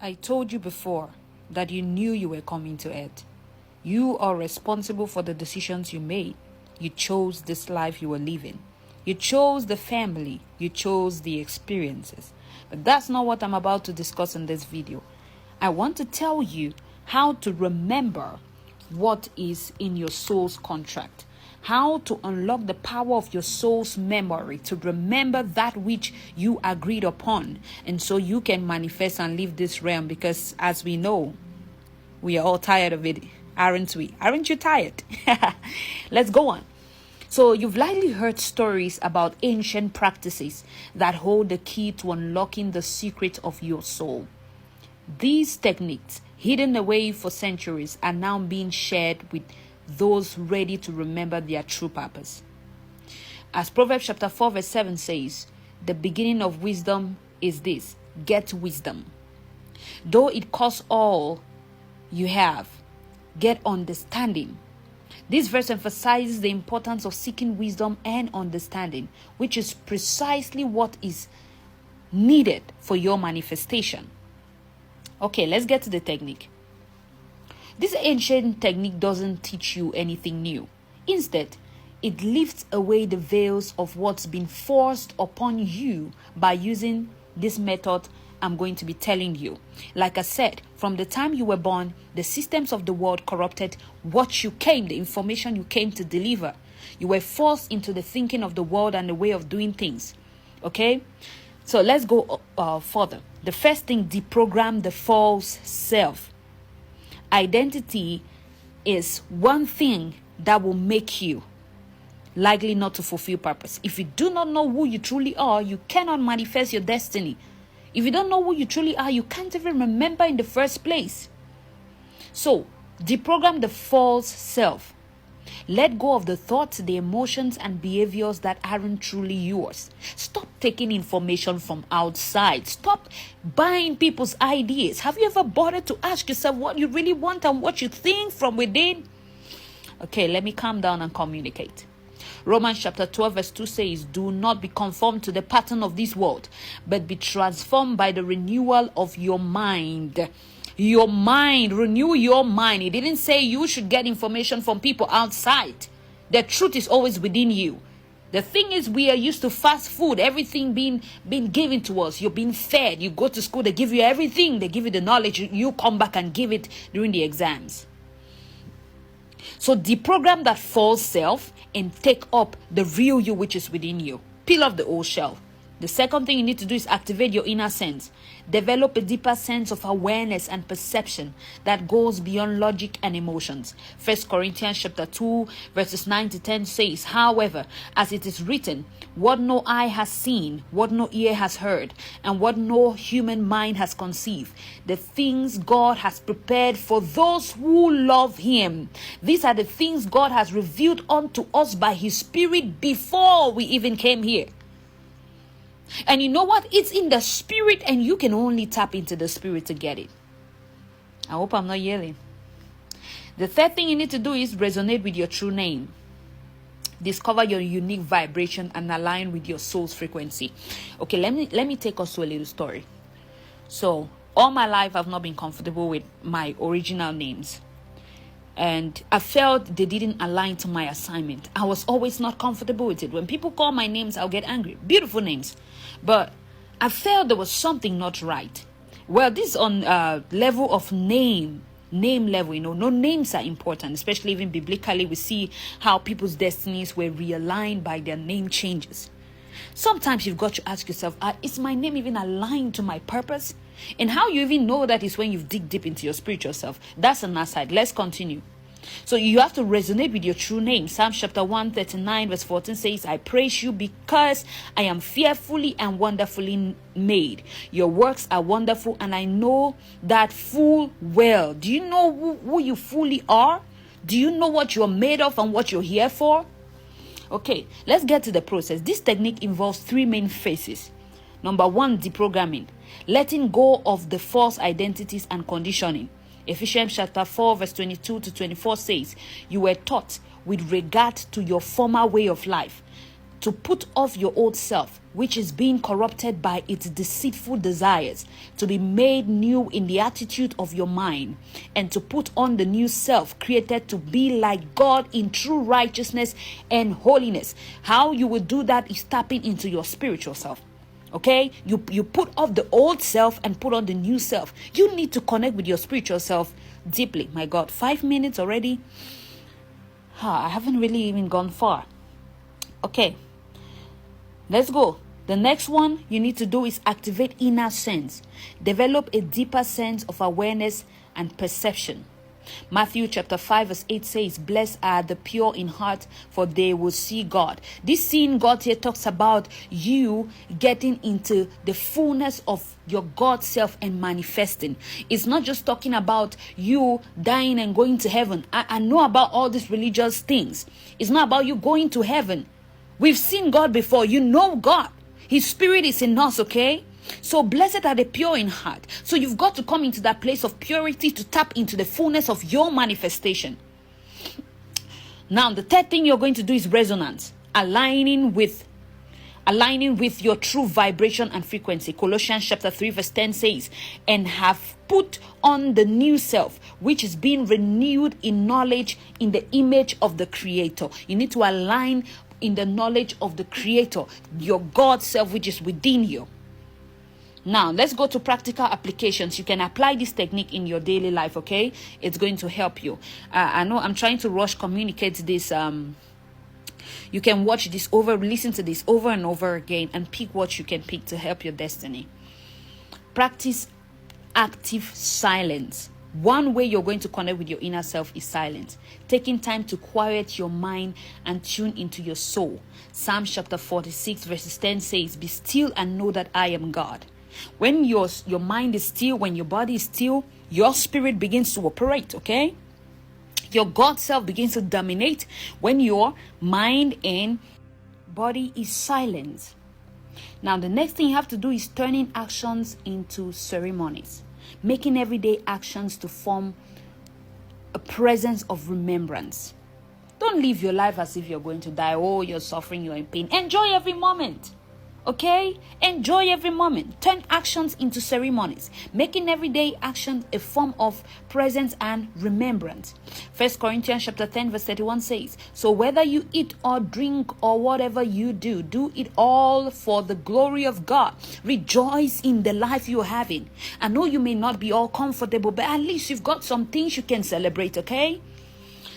I told you before that you knew you were coming to earth. You are responsible for the decisions you made. You chose this life you were living. You chose the family. You chose the experiences. But that's not what I'm about to discuss in this video. I want to tell you how to remember what is in your soul's contract. How to unlock the power of your soul's memory to remember that which you agreed upon. And so you can manifest and leave this realm, because as we know, we are all tired of it, aren't we? Aren't you tired? Let's go on. So you've likely heard stories about ancient practices that hold the key to unlocking the secret of your soul. These techniques, hidden away for centuries, are now being shared with those ready to remember their true purpose. As Proverbs chapter 4 verse 7 says, the beginning of wisdom is this: get wisdom. Though it costs all you have, get understanding. This verse emphasizes the importance of seeking wisdom and understanding, which is precisely what is needed for your manifestation. Okay, let's get to the technique. This ancient technique doesn't teach you anything new. Instead, it lifts away the veils of what's been forced upon you by using this method I'm going to be telling you. Like I said, from the time you were born, the systems of the world corrupted the information you came to deliver. You were forced into the thinking of the world and the way of doing things. Okay? So let's go further. The first thing, deprogram the false self. Identity is one thing that will make you likely not to fulfill purpose. If you do not know who you truly are, you cannot manifest your destiny. If you don't know who you truly are, you can't even remember in the first place. So, deprogram the false self. Let go of the thoughts, the emotions, and behaviors that aren't truly yours. Stop taking information from outside. Stop buying people's ideas. Have you ever bothered to ask yourself what you really want and what you think from within? Okay, let me calm down and communicate. Romans chapter 12 verse 2 says, do not be conformed to the pattern of this world, but be transformed by the renewal of your mind. Your mind, renew your mind. It didn't say you should get information from people outside. The truth is always within you. The thing is, we are used to fast food, everything being given to us. You're being fed. You go to school, they give you everything. They give you the knowledge. You come back and give it during the exams. So deprogram that false self and take up the real you which is within you. Peel off the old shell. The second thing you need to do is activate your inner sense. Develop a deeper sense of awareness and perception that goes beyond logic and emotions. 1 Corinthians chapter 2 verses 9 to 10 says, however, as it is written, what no eye has seen, what no ear has heard, and what no human mind has conceived, the things God has prepared for those who love him. These are the things God has revealed unto us by his Spirit before we even came here. And you know what? It's in the spirit, and you can only tap into the spirit to get it. I hope I'm not yelling. The third thing you need to do is resonate with your true name. Discover your unique vibration and align with your soul's frequency. Okay, let me take us to a little story. So, all my life I've not been comfortable with my original names. And I felt they didn't align to my assignment. I was always not comfortable with it. When people call my names, I'll get angry. Beautiful names. But I felt there was something not right. Well, this is on level of name level. No names are important, especially even biblically. We see how people's destinies were realigned by their name changes. Sometimes you've got to ask yourself, is my name even aligned to my purpose? And how you even know that is when you dig deep into your spiritual self. That's an aside. Let's continue. So you have to resonate with your true name. Psalm chapter 139 verse 14 says, I praise you because I am fearfully and wonderfully made. Your works are wonderful, and I know that full well. Do you know who you fully are? Do you know what you're made of and what you're here for? Okay, let's get to the process. This technique involves three main phases. Number one, deprogramming. Letting go of the false identities and conditioning. Ephesians chapter 4 verse 22 to 24 says, you were taught with regard to your former way of life to put off your old self, which is being corrupted by its deceitful desires, to be made new in the attitude of your mind, and to put on the new self, created to be like God in true righteousness and holiness. How you will do that is tapping into your spiritual self. Okay, you put off the old self and put on the new self. You need to connect with your spiritual self deeply. My God, 5 minutes already. I haven't really even gone far. Okay, let's go. The next one you need to do is activate inner sense. Develop a deeper sense of awareness and perception. Matthew chapter 5 verse 8 says, "Blessed are the pure in heart, for they will see God." This seeing God here talks about you getting into the fullness of your God self and manifesting. It's not just talking about you dying and going to heaven. I know about all these religious things. It's not about you going to heaven. We've seen God before. You know God. His spirit is in us, okay? So blessed are the pure in heart. So you've got to come into that place of purity to tap into the fullness of your manifestation. Now, the third thing you're going to do is resonance. Aligning with your true vibration and frequency. Colossians chapter 3 verse 10 says, "And have put on the new self, which is being renewed in knowledge in the image of the Creator." You need to align in the knowledge of the Creator, your God self, which is within you. Now, let's go to practical applications. You can apply this technique in your daily life, okay? It's going to help you. I know I'm trying to communicate this. You can watch this listen to this over and over again and pick what you can pick to help your destiny. Practice active silence. One way you're going to connect with your inner self is silence. Taking time to quiet your mind and tune into your soul. Psalm chapter 46 verses 10 says, "Be still and know that I am God." When your mind is still, when your body is still, your spirit begins to operate, okay? Your God self begins to dominate when your mind and body is silent. Now, the next thing you have to do is turning actions into ceremonies. Making everyday actions to form a presence of remembrance. Don't live your life as if you're going to die. Oh, you're suffering, you're in pain. Enjoy every moment. Okay? Enjoy every moment. Turn actions into ceremonies. Making everyday action a form of presence and remembrance. 1 Corinthians chapter 10 verse 31 says, "So whether you eat or drink or whatever you do, do it all for the glory of God. Rejoice in the life you're having." I know you may not be all comfortable, but at least you've got some things you can celebrate, okay?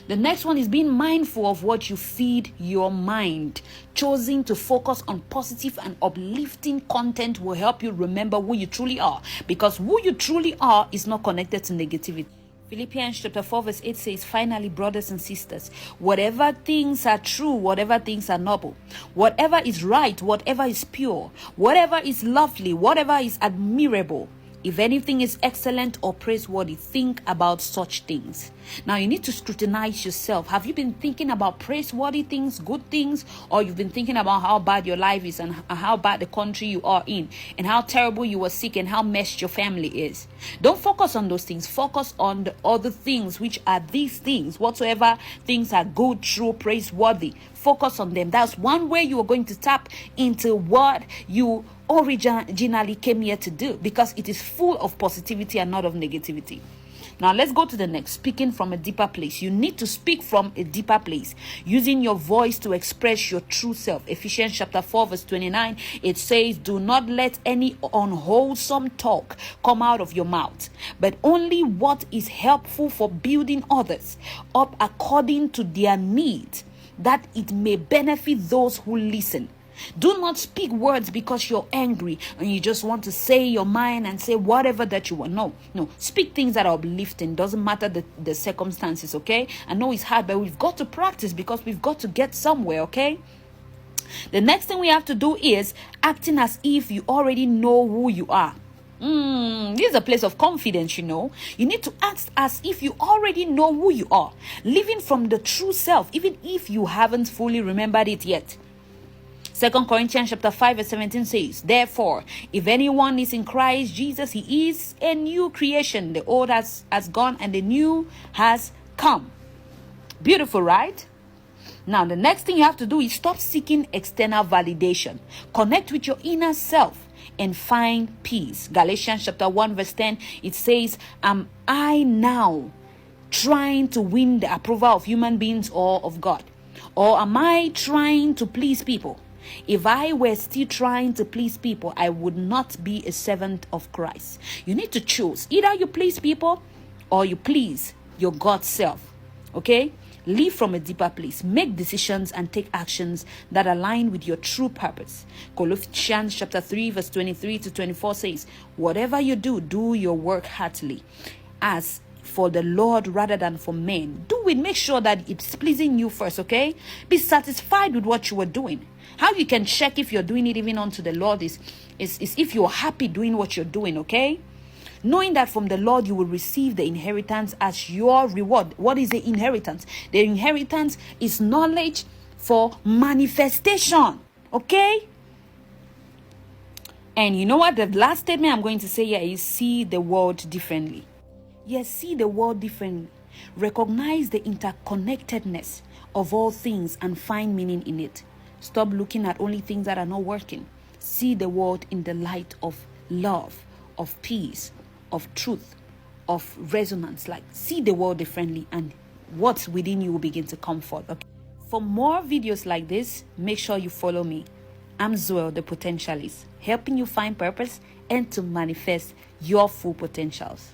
The next one is being mindful of what you feed your mind. Choosing to focus on positive and uplifting content will help you remember who you truly are, because who you truly are is not connected to negativity. Philippians chapter 4 verse 8 says, "Finally, brothers and sisters, whatever things are true, whatever things are noble, whatever is right, whatever is pure, whatever is lovely, whatever is admirable, if anything is excellent or praiseworthy, think about such things." Now, you need to scrutinize yourself. Have you been thinking about praiseworthy things, good things, or you've been thinking about how bad your life is and how bad the country you are in and how terrible you were sick and how messed your family is? Don't focus on those things. Focus on the other things, which are these things. Whatsoever things are good, true, praiseworthy, focus on them. That's one way you are going to tap into what you originally came here to do, because it is full of positivity and not of negativity. Now, let's go to the next. Speaking from a deeper place. You need to speak from a deeper place, using your voice to express your true self. Ephesians chapter 4 verse 29, it says, "Do not let any unwholesome talk come out of your mouth, but only what is helpful for building others up according to their needs, that it may benefit those who listen." Do not speak words because you're angry and you just want to say your mind and say whatever that you want. No. Speak things that are uplifting. Doesn't matter the circumstances, okay? I know it's hard, but we've got to practice because we've got to get somewhere, okay? The next thing we have to do is acting as if you already know who you are. This is a place of confidence, you know. You need to act as if you already know who you are. Living from the true self, even if you haven't fully remembered it yet. 2 Corinthians chapter 5 verse 17 says, "Therefore, if anyone is in Christ Jesus, he is a new creation. The old has gone and the new has come." Beautiful, right? Now, the next thing you have to do is stop seeking external validation. Connect with your inner self and find peace. Galatians chapter 1 verse 10, it says, am I now trying to win the approval of human beings or of God? Or am I trying to please people? If I were still trying to please people, I would not be a servant of Christ. You need to choose. Either you please people or you please your God self. Okay? Live from a deeper place. Make decisions and take actions that align with your true purpose. Colossians chapter 3 verse 23 to 24 says, whatever you do, do your work heartily, as for the Lord rather than for men. Do it. Make sure that it's pleasing you first, okay? Be satisfied with what you are doing. How you can check if you're doing it even unto the Lord is if you're happy doing what you're doing, okay? Knowing that from the Lord you will receive the inheritance as your reward. What is the inheritance? The inheritance is knowledge for manifestation, okay? And you know what? The last statement I'm going to say here is see the world differently. Yes, see the world differently. Recognize the interconnectedness of all things and find meaning in it. Stop looking at only things that are not working. See the world in the light of love, of peace, of truth, of resonance. Like, see the world differently and what's within you will begin to come forth. Okay? For more videos like this, make sure you follow me. I'm Zoel, the Potentialist, helping you find purpose and to manifest your full potentials.